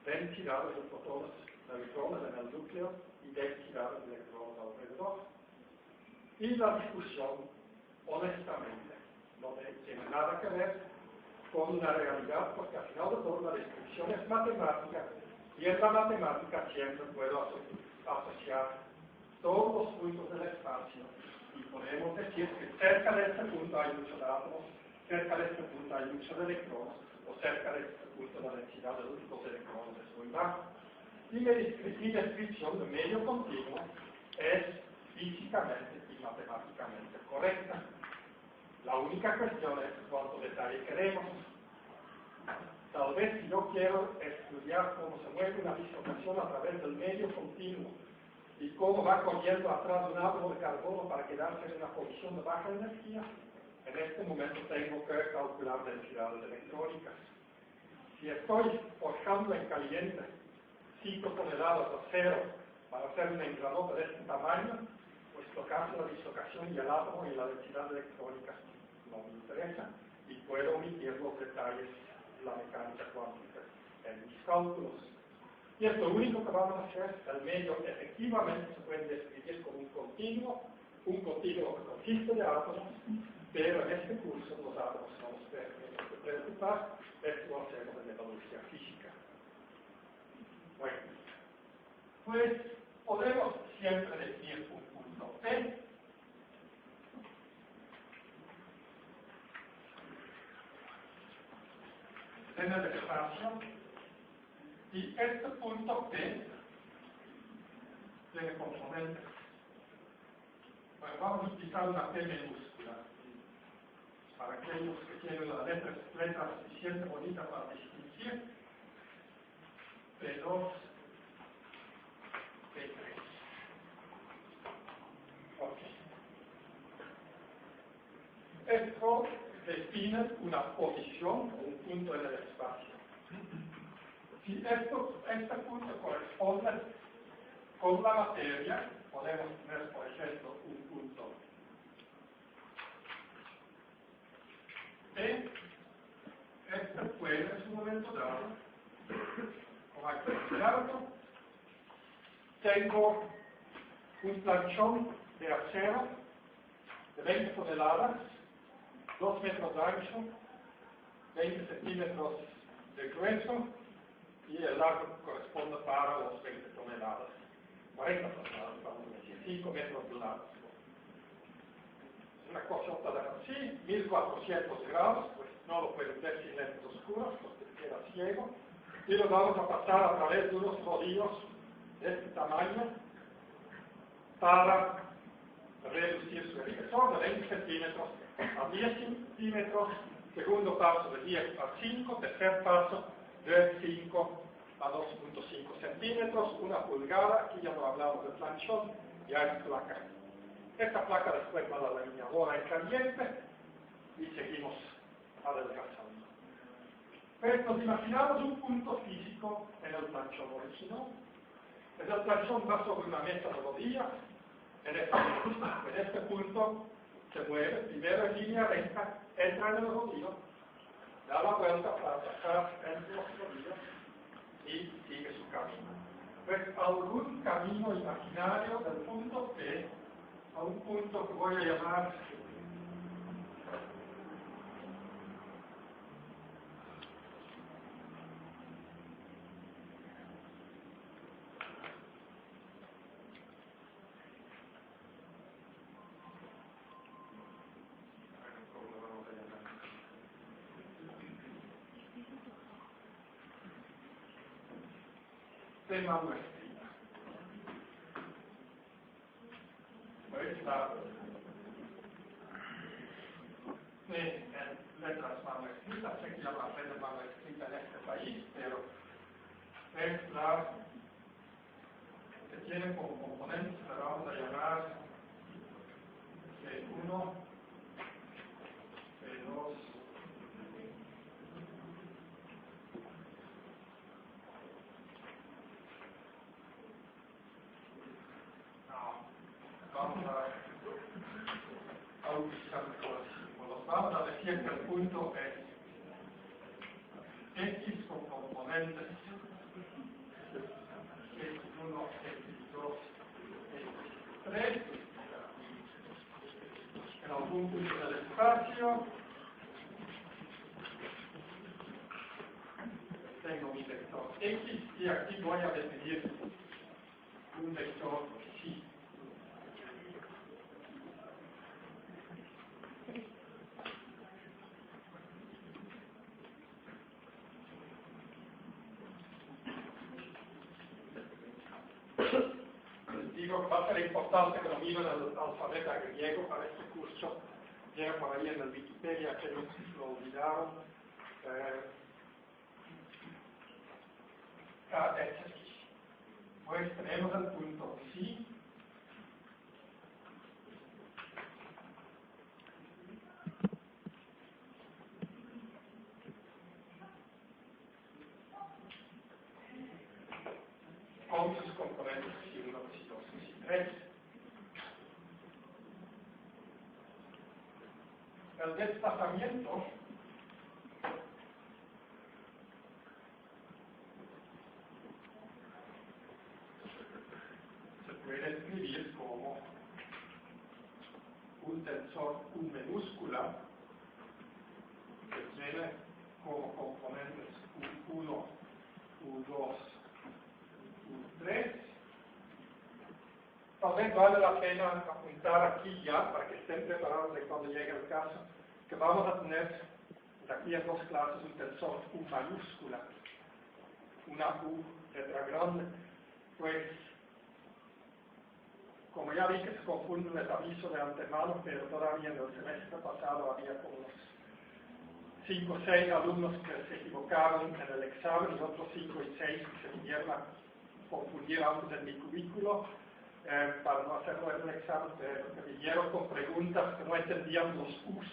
densidades de fotones, de electrones en el núcleo y densidades de electrones alrededor. Y la discusión, honestamente, no tiene nada que ver con una realidad, porque al final de todo la descripción es matemática, y en la matemática siempre puedo asociar todos los puntos del espacio, y podemos decir que cerca de este punto hay muchos átomos, cerca de este punto hay muchos electrones, o cerca de este punto la densidad de los electrones es muy baja. Y mi descripción de medio continuo es físicamente y matemáticamente correcta. La única cuestión es cuánto detalle queremos. Tal vez si yo quiero estudiar cómo se mueve una dislocación a través del medio continuo y cómo va corriendo atrás de un átomo de carbono para quedarse en una posición de baja energía, en este momento tengo que calcular densidades electrónicas. Si estoy forjando en caliente 5 toneladas de acero para hacer una engranota de este tamaño, pues tocarse la dislocación y el átomo y la densidad electrónica no me interesa, y puedo omitir los detalles de la mecánica cuántica en mis cálculos. Y es lo único que vamos a hacer. El medio efectivamente se puede describir como un continuo que consiste de átomos, pero en este curso los átomos no nos tenemos que preocupar, esto lo hacemos en metodología física. Bueno, pues podemos siempre decir un punto P, en el espacio, y este punto P tiene componentes. Bueno, vamos a utilizar una P minúscula para aquellos que tienen las letras suficientemente bonitas para distinguir. P2, P3. Ok. Esto define una posición o un punto en el espacio. Si este punto corresponde con la materia, podemos tener, por ejemplo, un punto P. Este puede en su momento dado, como hay que considerarlo, tengo un planchón de acero de 20 toneladas, 2 metros de ancho, 20 centímetros de grueso, y el largo corresponde para los 20 toneladas, 40 toneladas, vamos a decir, 5 metros de largo. Una cosa así, 1400 grados, pues no lo pueden ver sin lentes oscuras, porque queda ciego, y lo vamos a pasar a través de unos rodillos de este tamaño para reducir su espesor de 20 centímetros a 10 centímetros, segundo paso de 10 a 5, tercer paso de 5 a 2.5 centímetros, 1 pulgada, aquí ya no hablamos de planchón, ya es placa. Esta placa después va a la laminadora en caliente y seguimos adelgazando. Pues nos imaginamos un punto físico en el planchón original. El planchón va sobre una mesa de rodillas. En este punto se mueve primero en línea recta, entra en el rodillo, da la vuelta para pasar entre los rodillos y sigue su camino. Pues algún camino imaginario del punto P a un punto que voy a llamar tema muestrita. En letras manuscritas, sé que llama letra manuscrita en este país, pero es la que tiene como componentes, la vamos a llamar C1, C2, vamos a utilizar los símbolos. Vamos a decir que el punto es X con componentes X1, X2, X3, en algún punto del espacio, tengo mi vector X y aquí voy a definir un vector psi. Les digo que va a ser importante que lo miren el alfabeto griego para este curso. Llega por ahí en el Wikipedia que lo olvidaron. KX. Pues tenemos el punto psi. Con sus componentes psi1, psi2, psi3. El desplazamiento se puede escribir como un tensor U minúscula que tiene como componentes U1, U2, U3. Tal vez vale la pena apuntar aquí ya, para que estén preparados de cuando llegue el caso, que vamos a tener de aquí en 2 clases un tensor U mayúscula, una U letra grande. Pues, como ya vi que se confunden, les aviso de antemano, pero todavía en el semestre pasado había como unos 5 o 6 alumnos que se equivocaron en el examen y otros 5 y 6 que se vinieron a confundir antes en mi cubículo. Para no hacerlo en el examen, que vinieron con preguntas que no entendían los U's.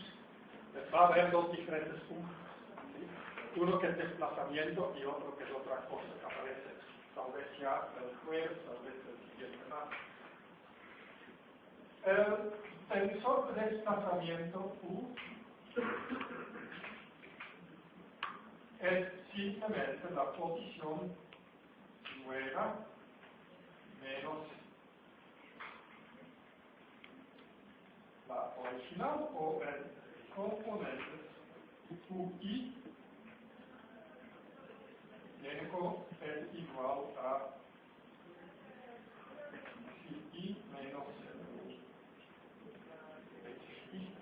Les va a haber 2 diferentes U, ¿sí? Uno que es desplazamiento y otro que es otra cosa que aparece tal vez ya el jueves, tal vez el siguiente martes. El tensor de desplazamiento U es simplemente la posición nueva menos la original o el componente UI llego es igual a I menos XI.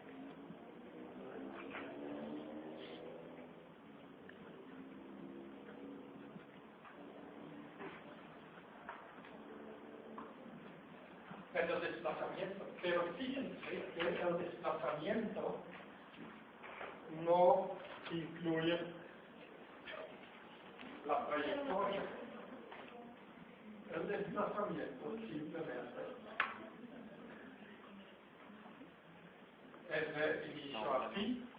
Es el desplazamiento, pero fíjense que el desplazamiento no incluye la trayectoria. El desplazamiento simplemente es de inicio a fin,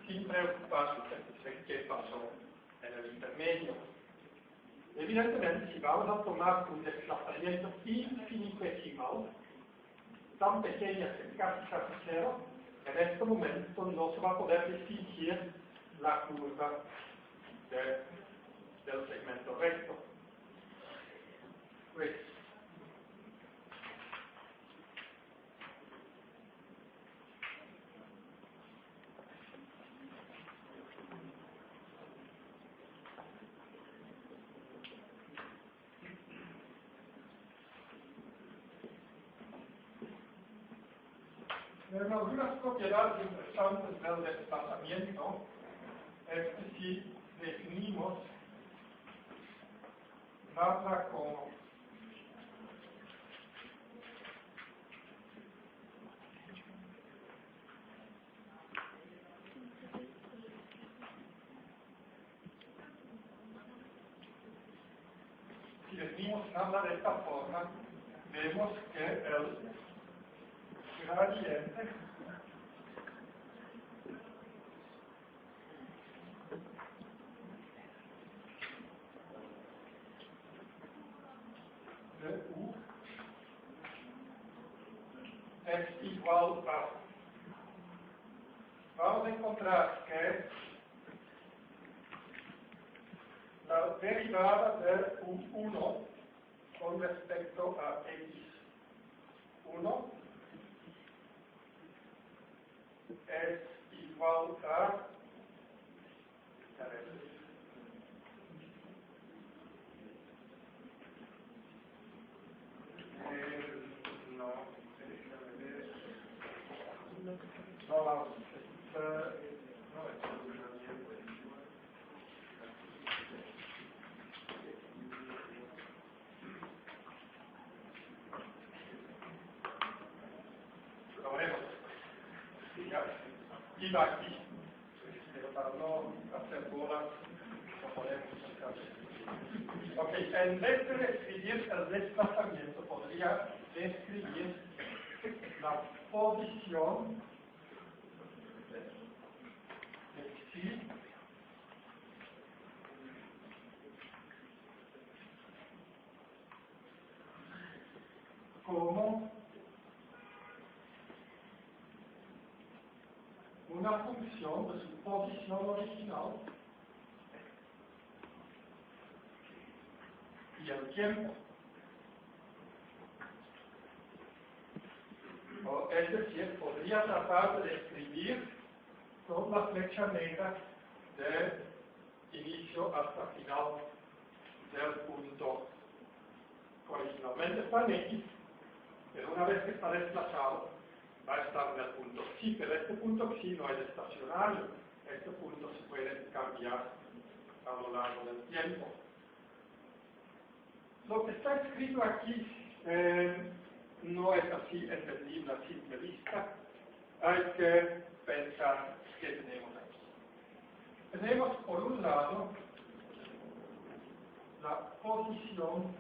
sin preocuparse de qué pasó en el intermedio. Evidentemente, si vamos a tomar un desplazamiento infinitesimal, tan pequeña que casi cero, en este momento no se va a poder distinguir la curva del segmento recto. Pues, en algunas propiedades interesantes del desplazamiento es que si definimos nada como si definimos nada de esta forma, vemos que el gradiente de U es igual a, vamos a encontrar que el derivada de U1 con respecto a X1 es igual a, no, déjame ver. No, vamos, no es lo vemos. Ya, iba aquí, pero para no hacer bolas, lo podemos sacar. Ok, en vez de describir el desplazamiento, podría describir la posición de Xi como una función de su posición original y el tiempo. Es decir, podría tratar de describir con la flecha negra de inicio hasta final del punto. Originalmente está en X, pero una vez que está desplazado, va a estar en el punto Xi, pero este punto Xi no es estacionario. Este punto se puede cambiar a lo largo del tiempo. Lo que está escrito aquí no es así entendible a simple vista. Hay que pensar qué tenemos aquí. Tenemos por un lado la posición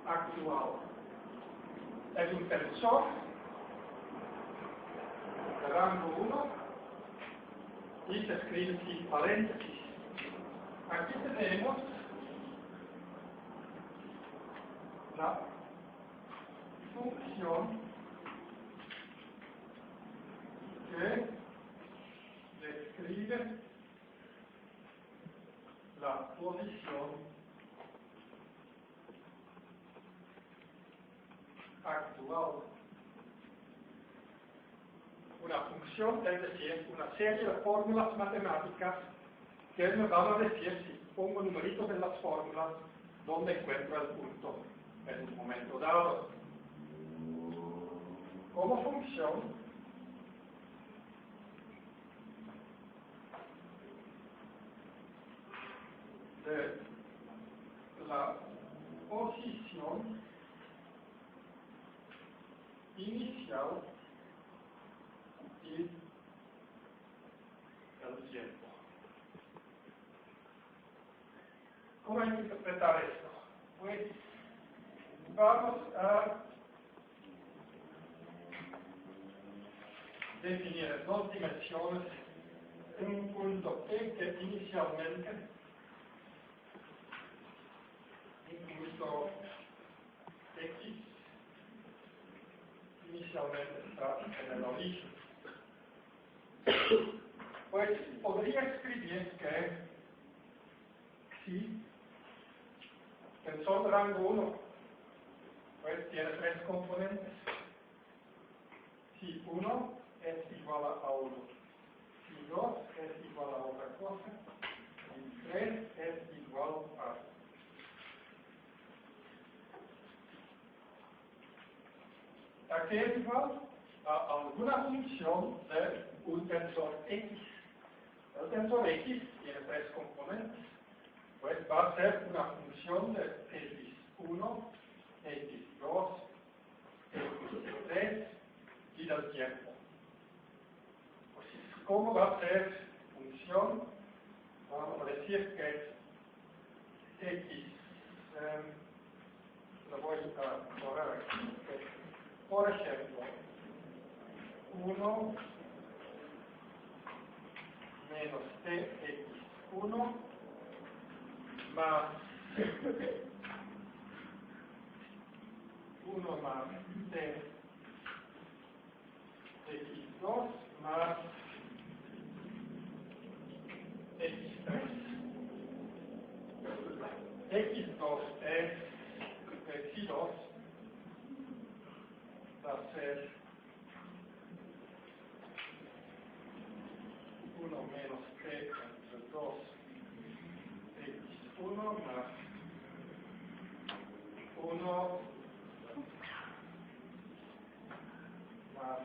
actual. Es un tensor de rango 1 y se escribe sin paréntesis. Aquí tenemos la función que describe la posición actual. Una función, es decir, una serie de fórmulas matemáticas que me van a decir, si pongo numeritos en las fórmulas, dónde encuentro el punto en un momento dado. Como función, de la posición inicial y el tiempo. ¿Cómo hay que interpretar esto? Pues vamos a definir en dos dimensiones un punto E que inicialmente, un punto X, inicialmente está en el origen. Pues podría escribir que si tensor de rango 1 pues tiene tres componentes. Si 1 es igual a 1, si 2 es igual a otra cosa, y 3 es igual ¿a qué es igual? A alguna función de un tensor X. El tensor X tiene tres componentes. Pues va a ser una función de X1, X2, X3 y del tiempo. Pues, ¿cómo va a ser función? Vamos a decir que es X. Lo voy a borrar aquí. Por ejemplo, 1 menos Tx1 más 1 más Tx2 más x3. x2 es x2 va a ser 1 menos t entre 2 x1 más 1 más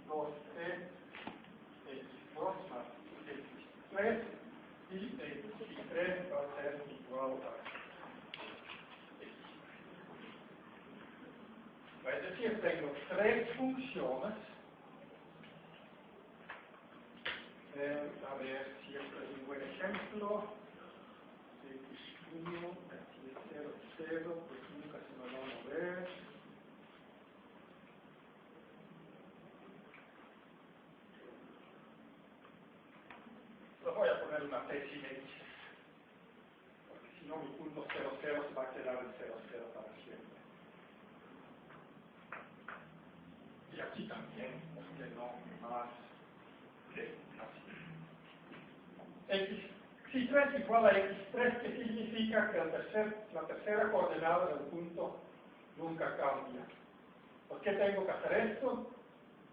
2t x2 más x3 y x3 va a ser igual a x. Es decir, tengo tres funciones. A ver si este es un buen ejemplo. x1, aquí es 0, 0, pues nunca se me va a mover. Lo voy a poner una t sin x, porque si no mi punto 0, 0 se va a quedar en 0, 0 para siempre. Y aquí también, porque no más que así. Si 3 igual a x3, ¿qué significa? Que la tercera coordenada del punto nunca cambia. ¿Por qué tengo que hacer esto?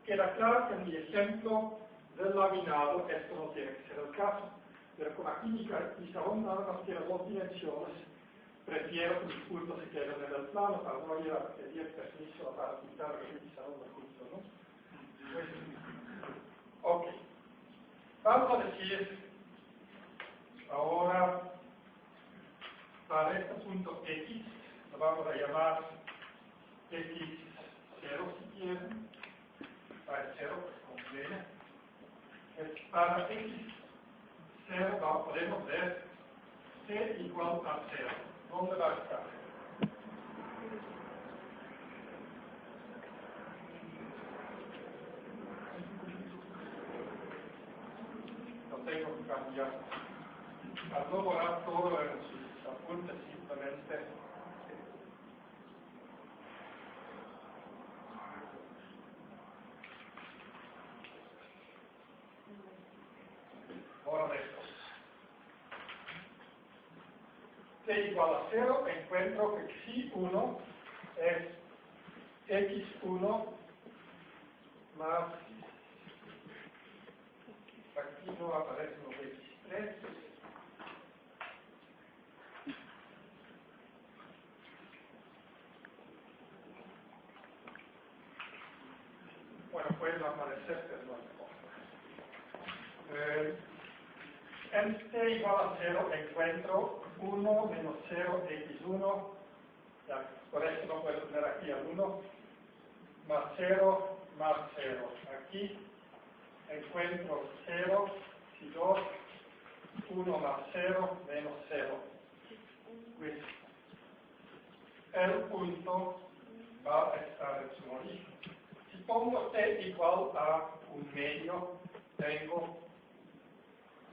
Queda claro que en mi ejemplo del laminado esto no tiene que ser el caso. Pero como aquí mi salón nada más tiene dos dimensiones, prefiero que mis puntos se queden en el plano para no ir a pedir permiso para pintar mi salón de punto, ¿no? Pues, ok. Vamos a decir ahora, para este punto x, lo vamos a llamar x0 si quieren, para el 0 pues conviene. Para x0 podemos ver t igual a 0. ¿Dónde va a estar? Lo tengo que cambiar. Al no borrar todo en sus apuntes, simplemente borro estos. T igual a 0, encuentro que x1 es x1 más, aquí no aparecen los x3, bueno, pueden aparecer, pero no importa. En t igual a 0 encuentro 1 menos 0 x1, ya, por eso no puedo poner aquí al 1, más 0 más 0. Aquí encuentro 0 y 2, 1 más 0 menos 0. Pues el punto va a estar en su origen. Si pongo t igual a un medio, tengo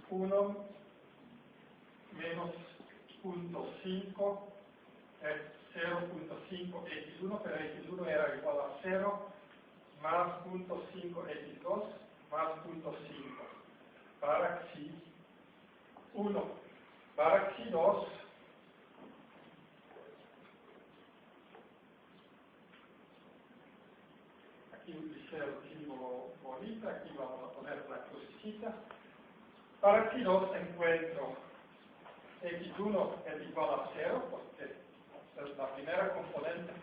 1 menos 0.5 es 0.5 x1, pero x1 era igual a 0, más 0.5 x2 más 0.5 para xi1. Para xi2 aquí utilicé el símbolo bonita, aquí vamos a poner la crucecita. Para xi2 encuentro x1 es igual a 0, porque la primera componente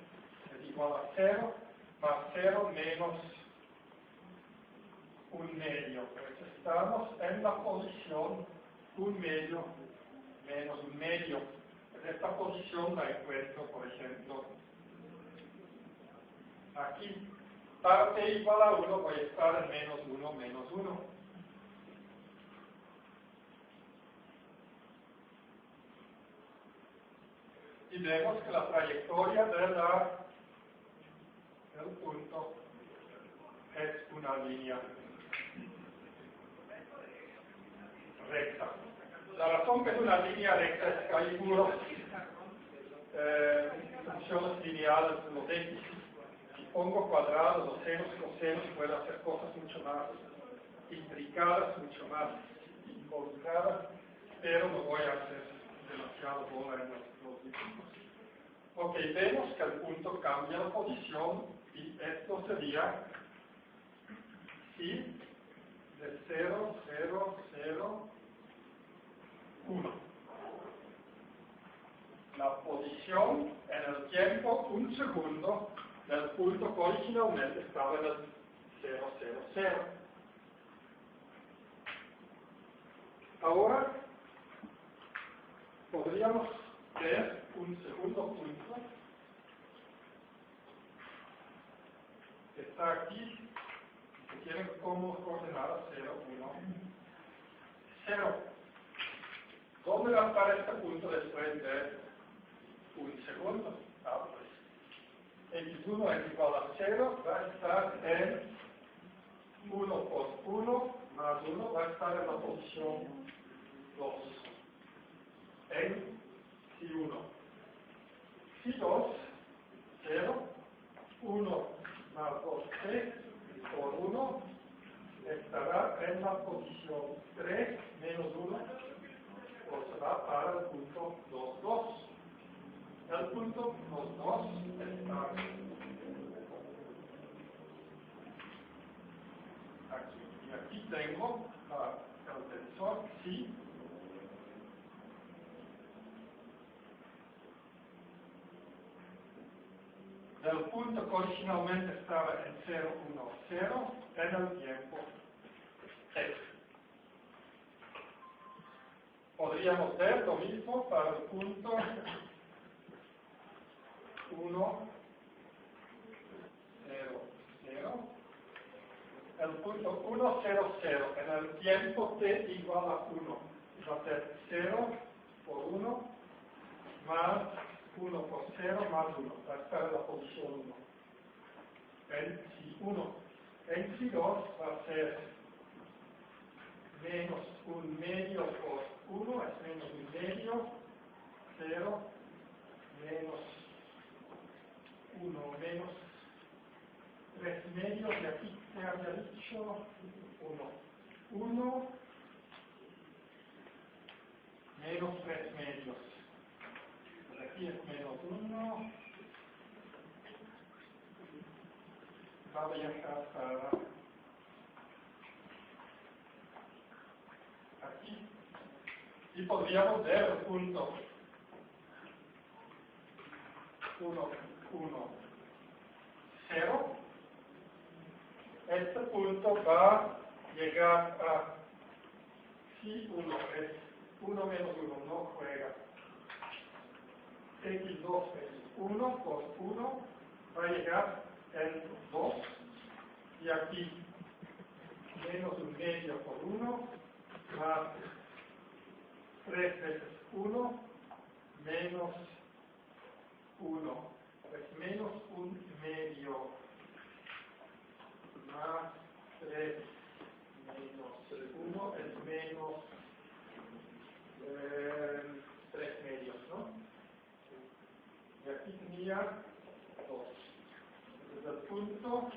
es igual a 0, más 0 menos un medio. Pues estamos en la posición un medio menos un medio. Pues esta posición la encuentro, por ejemplo, aquí. Para t igual a 1 voy a estar en menos 1 menos 1. Y vemos que la trayectoria del punto es una línea recta. La razón que es una línea recta es que hay puros funciones lineales, los x. Si pongo cuadrados, los senos, cosenos, puedo hacer cosas mucho más intricadas, mucho más involucrada, pero no voy a hacer demasiado bola en los dibujos. Ok, vemos que el punto cambia la posición y esto sería si de 0, 0, 0, 1. La posición en el tiempo 1 segundo del punto que originalmente estaba en el 0, 0, 0. Ahora podríamos ver un segundo punto que está aquí, que tiene como coordenada 0, 1, 0. ¿Dónde va a estar este punto después de un segundo? Ah, pues x1 es igual a 0, va a estar en 1 por 1 más 1, va a estar en la posición 2. En si 1. Si 2, 0, 1 más 2, 3 por 1 estará en la posición 3 menos 1, o se va para el punto 2, 2. El punto 2, 2 está aquí. Y aquí tengo el tensor psi. Del punto que originalmente estaba en 0, 1, 0 en el tiempo x. Podríamos ver lo mismo para el punto 1, 0, 0. El punto 1, 0, 0 en el tiempo t igual a 1 va a ser 0 por 1 más 1 por 0 más 1. Va a estar en la posición 1. En si 1. En si 2 va a ser menos 1 medio por 1, es menos 1 medio, 0, menos 1 menos 3 medios, y aquí se había dicho 1. 1 menos 3 medios. Aquí es menos 1. Va a viajar para aquí. Y podríamos ver el punto 1, 1, 0. Este punto va a llegar a si 1 es 1 menos 1, no juega. X2 es 1 por 1, va a llegar en 2, y aquí menos 1 medio por 1, más 3 veces 1, menos 1, es menos 1 medio, más 3 menos 1 es menos 3 medios, ¿no? Y aquí tenía 2. Desde el punto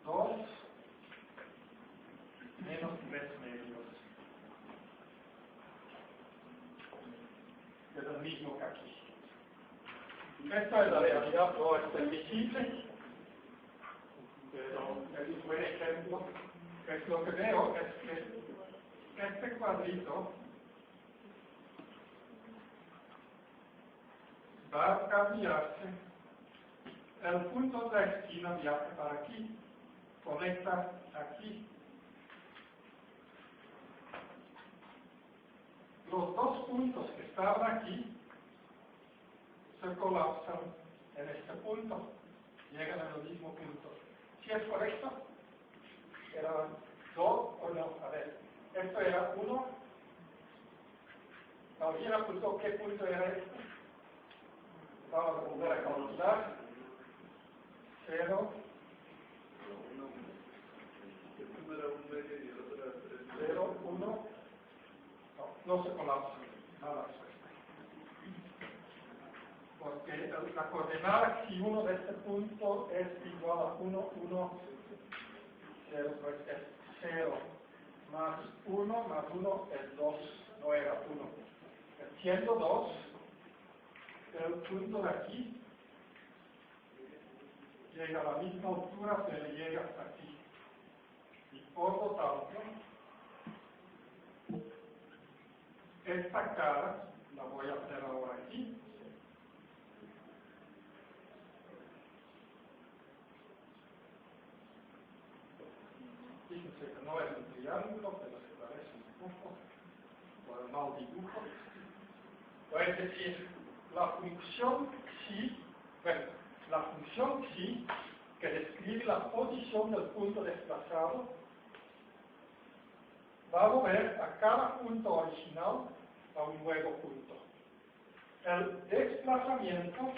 2 menos 3 medios. Es el mismo que aquí. Esta es la realidad, no es invisible, pero es un buen ejemplo. Es lo que veo es que este cuadrito va a cambiarse. El punto de la esquina viaja para aquí, conecta aquí. Los dos puntos que estaban aquí se colapsan en este punto, llegan al mismo punto. ¿Sí es correcto? ¿Era 2 o no? A ver, esto era 1. ¿Alguien apuntó qué punto era este? Vamos a volver a calcular. 0. 0, 1. No se colapsa. Nada. Porque la coordenada si 1 de este punto es igual a 1, 1, 0, pues es 0 más 1 es 2, no era 1. Siendo 2, el punto de aquí llega a la misma altura, pero llega hasta aquí. Y por lo tanto, esta cara la voy a hacer ahora aquí. Fíjense que no es un triángulo, pero se parece un poco, por el mal dibujo. Es decir, la función xi, que describe la posición del punto desplazado, va a mover a cada punto original a un nuevo punto. El desplazamiento,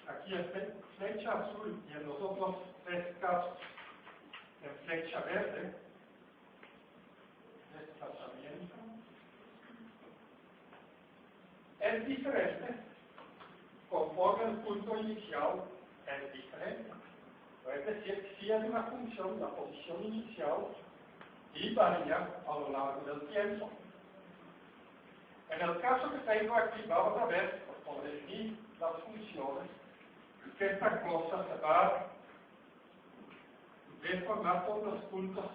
aquí en flecha azul y en los otros tres casos en flecha verde, desplazamiento, es diferente conforme el punto inicial es diferente. Es decir, si es una función, la posición inicial y varía a lo largo del tiempo. En el caso que tengo aquí, vamos a ver, por definir las funciones, que esta cosa se va a deformar todos los puntos,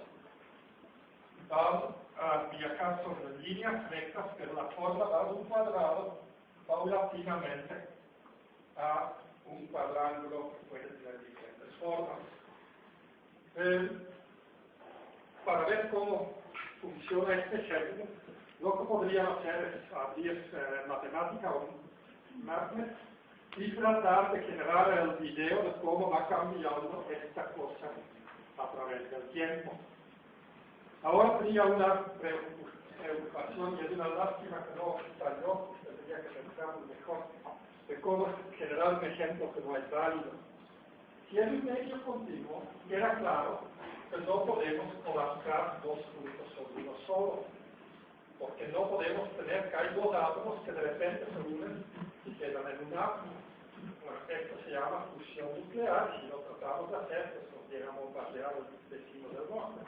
van a viajar sobre líneas rectas, pero la forma va de un cuadrado paulatinamente a un cuadrángulo que puede tener diferentes formas. Para ver cómo funciona este ejemplo, lo que podríamos hacer es abrir matemática o Mathnet y tratar de generar el video de cómo va cambiando esta cosa a través del tiempo. Ahora tenía una preocupación y es una lástima que no salió, tendría que pensarlo mejor, de cómo generar un ejemplo que no es válido. Si es un medio continuo, queda claro que no podemos colapsar dos puntos sobre uno solo, porque no podemos tener que hay dos átomos que de repente se unen y quedan en un átomo. Bueno, esto se llama fusión nuclear y si lo tratamos de hacer, pues nos llega a bombardear el vecino del norte.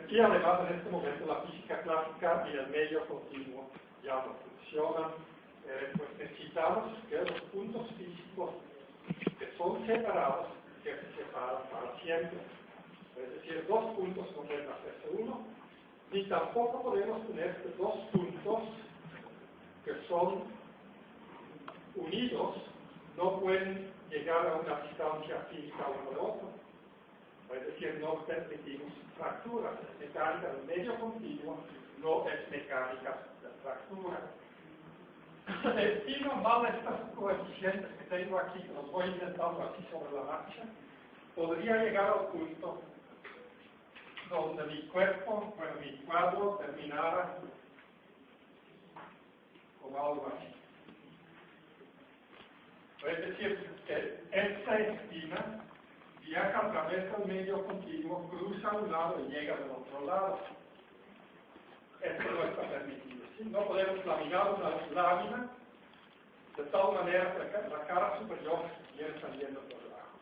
Y además en este momento la física clásica y el medio continuo ya no funcionan. Pues necesitamos que los puntos físicos que son separados, que se separan para siempre. Es decir, dos puntos no pueden hacerse uno, ni tampoco podemos tener dos puntos que son unidos, no pueden llegar a una distancia física uno de otro. Es decir, no permitimos fracturas. Es mecánica del medio continuo, no es mecánica de fractura. Estimo mal estas coeficientes que tengo aquí, que los voy intentando así sobre la marcha, podría llegar al punto donde mi cuerpo, bueno, mi cuadro terminara como algo así. Es decir, que esta esquina viaja a través del medio continuo, cruza a un lado y llega del otro lado. Esto no está permitido. ¿Sí? No podemos laminar una lámina de tal manera que la cara superior viene saliendo por debajo.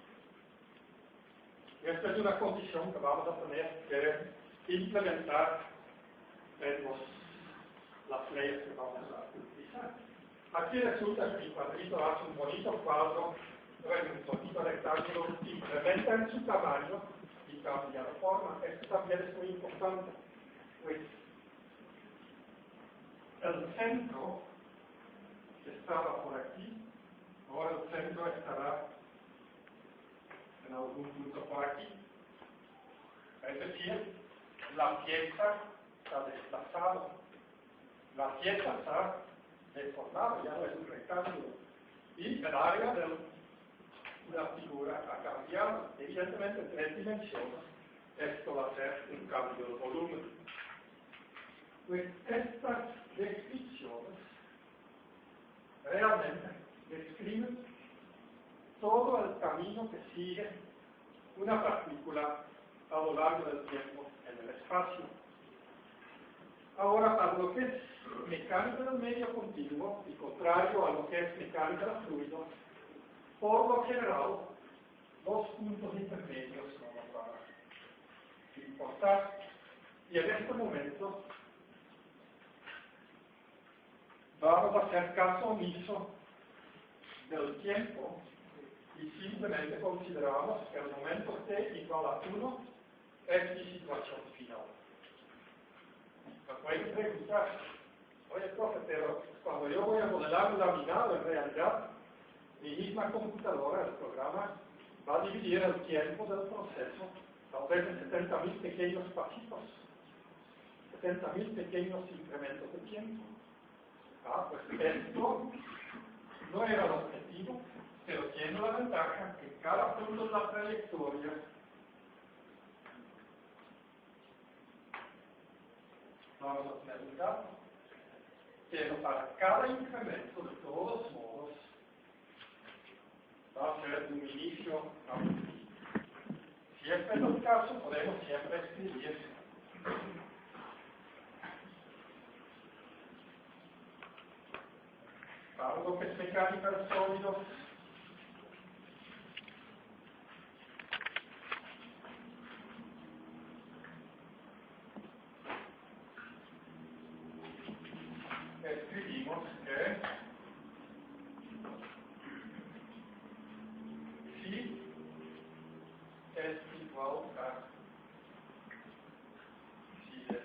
Y esta es una condición que vamos a tener que implementar en las leyes que vamos a utilizar. Aquí resulta que mi cuadrito hace un bonito cuadro, un bonito rectángulo, incrementa en su tamaño y cambia de forma. Esto también es muy importante. Pues el centro estaba por aquí, ahora el centro estará en algún punto por aquí. Es decir, la pieza está desplazada, la pieza está deformada, ya no es un rectángulo, y el área de la figura ha cambiado. Evidentemente en 3 dimensiones esto va a ser un cambio de volumen. Pues estas descripciones realmente describen todo el camino que sigue una partícula a lo largo del tiempo en el espacio. Ahora, para lo que es mecánica del medio continuo, y contrario a lo que es mecánica del fluido, por lo general, los puntos intermedios no nos van importar. Y en este momento vamos a hacer caso omiso del tiempo y simplemente consideramos que el momento t igual a 1 es mi situación final. Me pueden preguntar, oye profe, pero cuando yo voy a modelar un laminado, en realidad mi misma computadora, el programa, va a dividir el tiempo del proceso tal vez en 70.000 pequeños pasitos, 70.000 pequeños incrementos de tiempo. Pues esto no era el objetivo, pero tiene la ventaja que cada punto de la trayectoria vamos a tener un dato, pero para cada incremento, de todos modos, va a ser de un inicio a un fin. Si este es el caso, podemos siempre escribir para lo que es mecánica de sólidos, escribimos que si es igual a si es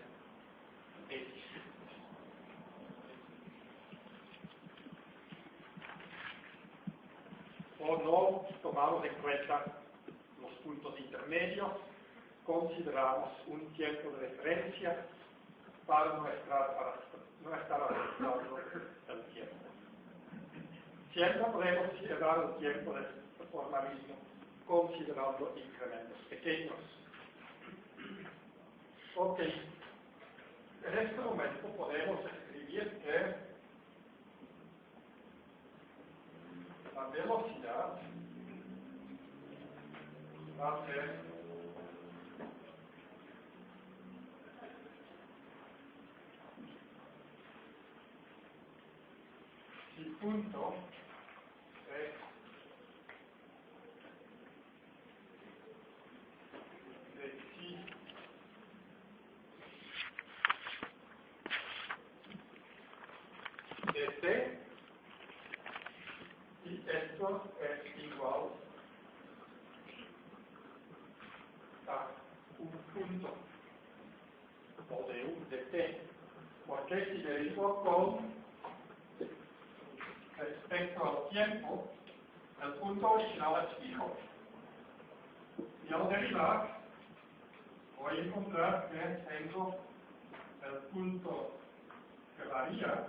X. O no tomamos en cuenta los puntos intermedios, consideramos un tiempo de referencia para no estar arrastrando el tiempo. Siempre podemos considerar el tiempo de forma misma, considerando incrementos pequeños. Ok, en este momento podemos escribir que la velocidad va a ser si punto es de si de t y esto es igual a un punto o de u de t, porque si derivo con respecto al tiempo, el punto original es fijo. Y al derivar, voy a encontrar que tengo el punto que varía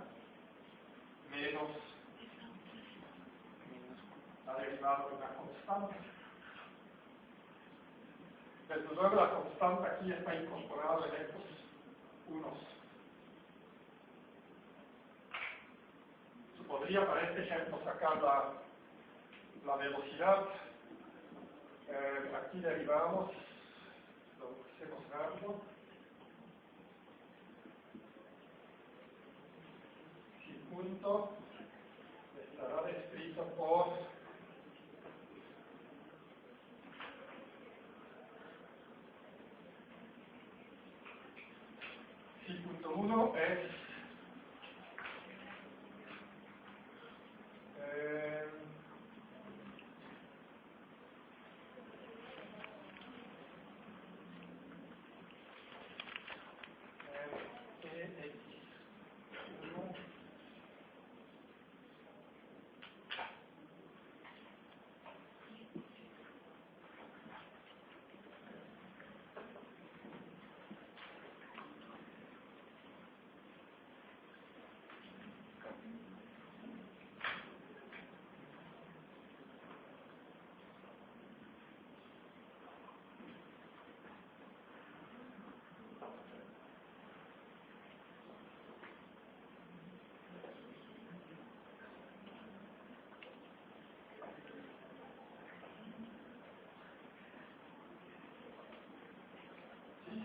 menos la derivada de una constante. Desde luego la constante aquí está incorporada en estos unos. Se podría para este ejemplo sacar la velocidad. Aquí derivamos, lo hacemos rápido. Si punto estará descrito por si punto 1 es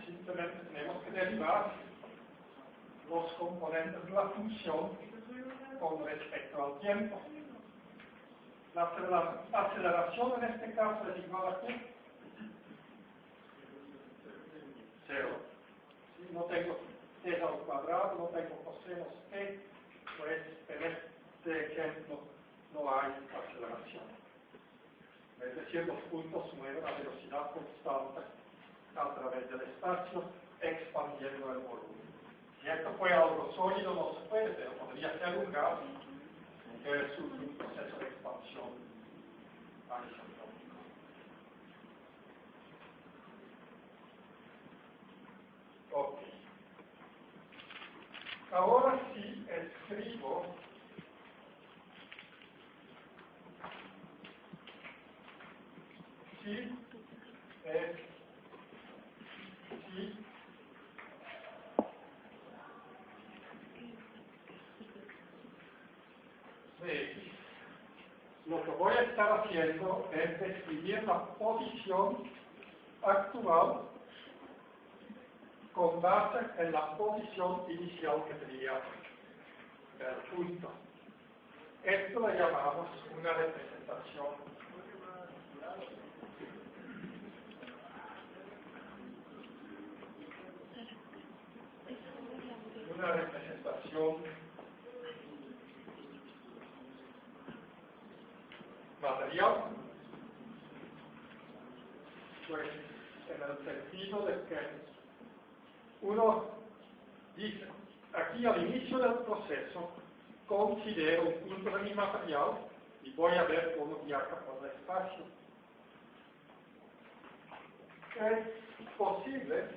simplemente tenemos que derivar los componentes de la función con respecto al tiempo. La aceleración en este caso es igual a ¿qué? no tengo t al cuadrado, no tengo cosenos t, pues en este ejemplo no hay aceleración. Es decir, los puntos mueven a velocidad constante a través del espacio, expandiendo el volumen. Si esto fue algo sólido, no se puede, pero podría ser un gas que sufre un proceso de expansión anisotrópico. Ok. Ahora sí escribo si es si de X. Lo que voy a estar haciendo es describir la posición actual con base en la posición inicial que tenía el punto. Esto lo llamamos una representación. Una representación material, pues en el sentido de que uno dice, aquí al inicio del proceso considero un punto de mi material y voy a ver cómo viaja por el espacio. Es posible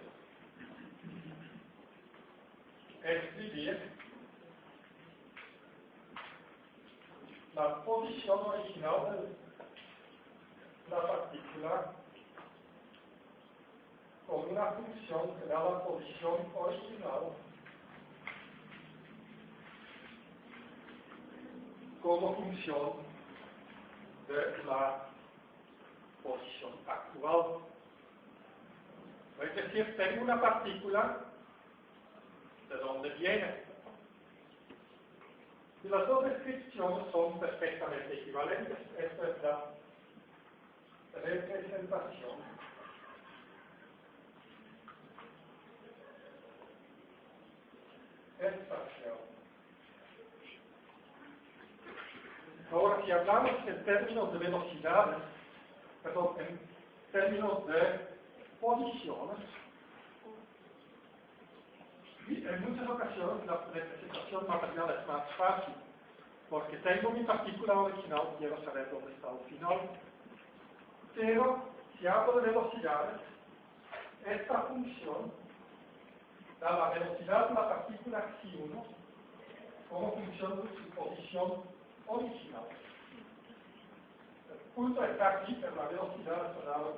escribir la posición original de la partícula con una función que da la posición original como función de la posición actual. Es decir, tengo una partícula de donde viene. Y las dos descripciones son perfectamente equivalentes. Esta es la representación espacial. Ahora, si hablamos en términos de velocidades, perdón, en términos de posiciones, y en muchas ocasiones la representación material es más fácil, porque tengo mi partícula original, quiero saber dónde está el final. Pero, si hablo de velocidades, esta función da la velocidad de la partícula xi1 como función de su posición original. El punto está aquí, pero la velocidad está dada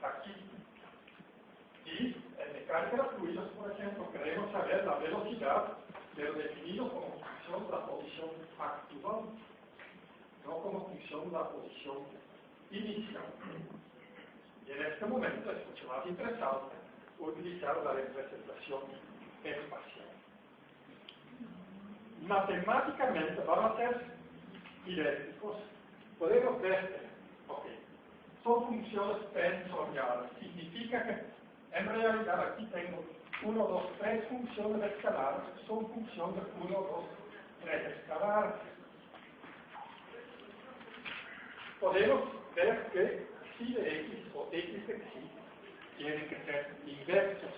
aquí. Y en mecánica de fluidos, por ejemplo, queremos saber la velocidad, pero definido como función de la posición actual, no como función de la posición inicial. Y en este momento es mucho más interesante utilizar la representación espacial. Matemáticamente van a ser idénticos. Podemos ver, ok, son funciones tensoriales. Significa que en realidad aquí tengo 1, 2, 3 funciones escalares, son funciones 1, 2, 3 escalares. Podemos ver que psi de x o x de xi tienen que ser inversos.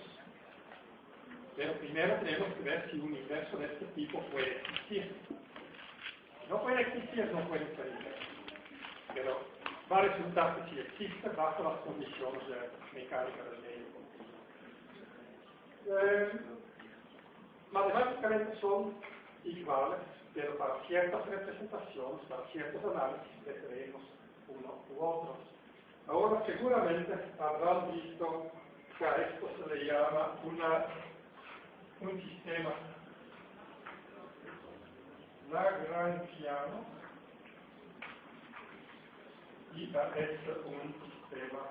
Pero primero tenemos que ver si un inverso de este tipo puede existir. Si no puede existir, no puede ser inverso. Pero va a resultar que sí existe bajo las condiciones de mecánica del medio. Matemáticamente son iguales, pero para ciertas representaciones, para ciertos análisis, preferimos uno u otro. Ahora seguramente habrán visto que a esto se le llama un sistema lagrangiano y a este un sistema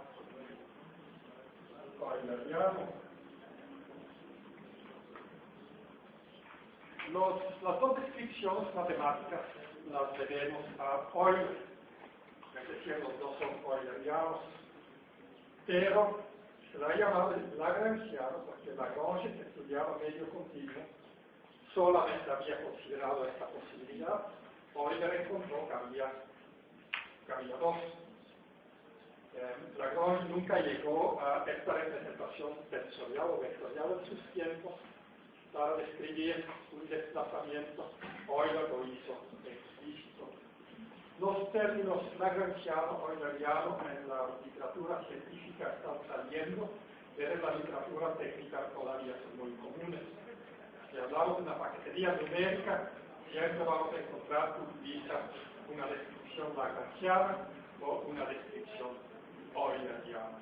euleriano. Las dos descripciones matemáticas las debemos a Euler, es decir, los dos son eulerianos, pero se la llamaba lagrangiano porque Lagrange, que estudiaba medio continuo, solamente había considerado esta posibilidad. Euler encontró que había dos. Lagrange nunca llegó a esta representación tensorial o vectorial en sus tiempos para describir un desplazamiento. Euler lo hizo explícito. Los términos lagrangiano, euleriano en la literatura científica están saliendo, pero en la literatura técnica todavía son muy comunes. Si hablamos de una paquetería numérica, siempre vamos a encontrar que utiliza una descripción lagrangiana o una descripción euleriana.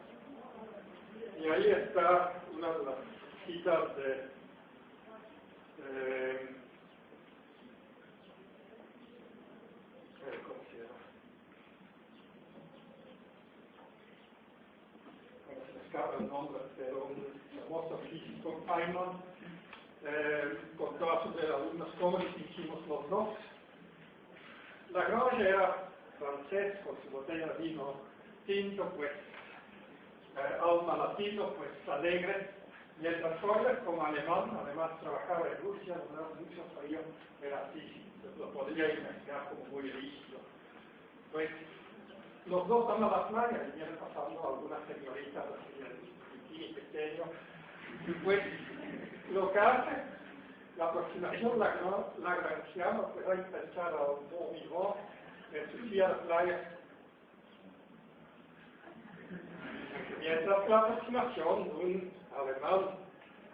Y ahí está una de las citas de ¿cómo se llama? Ahora se me escapa el nombre, pero un famoso físico, Feynman, contó a sus alumnos cómo distinguimos los dos. Lagrange era francés con su botella de vino tinto, pues alma latino, pues alegre, mientras Euler como alemán, además trabajaba en Rusia, no era mucho frío, era así, lo podría imaginar como muy rígido. Pues los dos van a la playa y vienen pasando algunas señoritas así en bikini pequeño, y pues lo que hace la aproximación lagrangiana, pues hay que pensar a un bon vivant en su día de playa. Mientras la aproximación de un alemán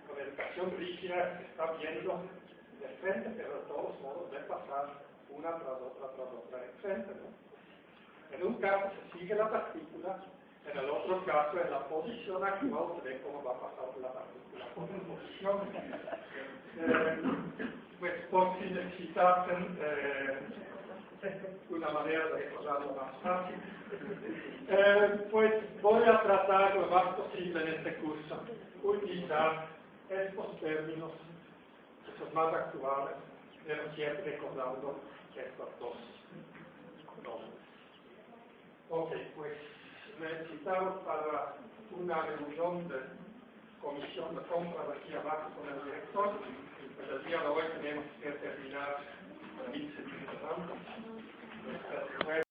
con educación rígida está viendo de frente, pero de todos modos de pasar una tras otra de frente, ¿no? En un caso se sigue la partícula, en el otro caso en la posición actual se ve cómo va a pasar la partícula con la posición. Pues por si necesitasen una manera de recordarlo más fácil. Pues voy a tratar lo más posible en este curso, utilizar estos términos que son más actuales, pero siempre recordando estos dos nombres. Ok, pues necesitamos para una reunión de comisión de compra de aquí abajo con el director, pues el día de hoy tenemos que terminar 15 minutos antes.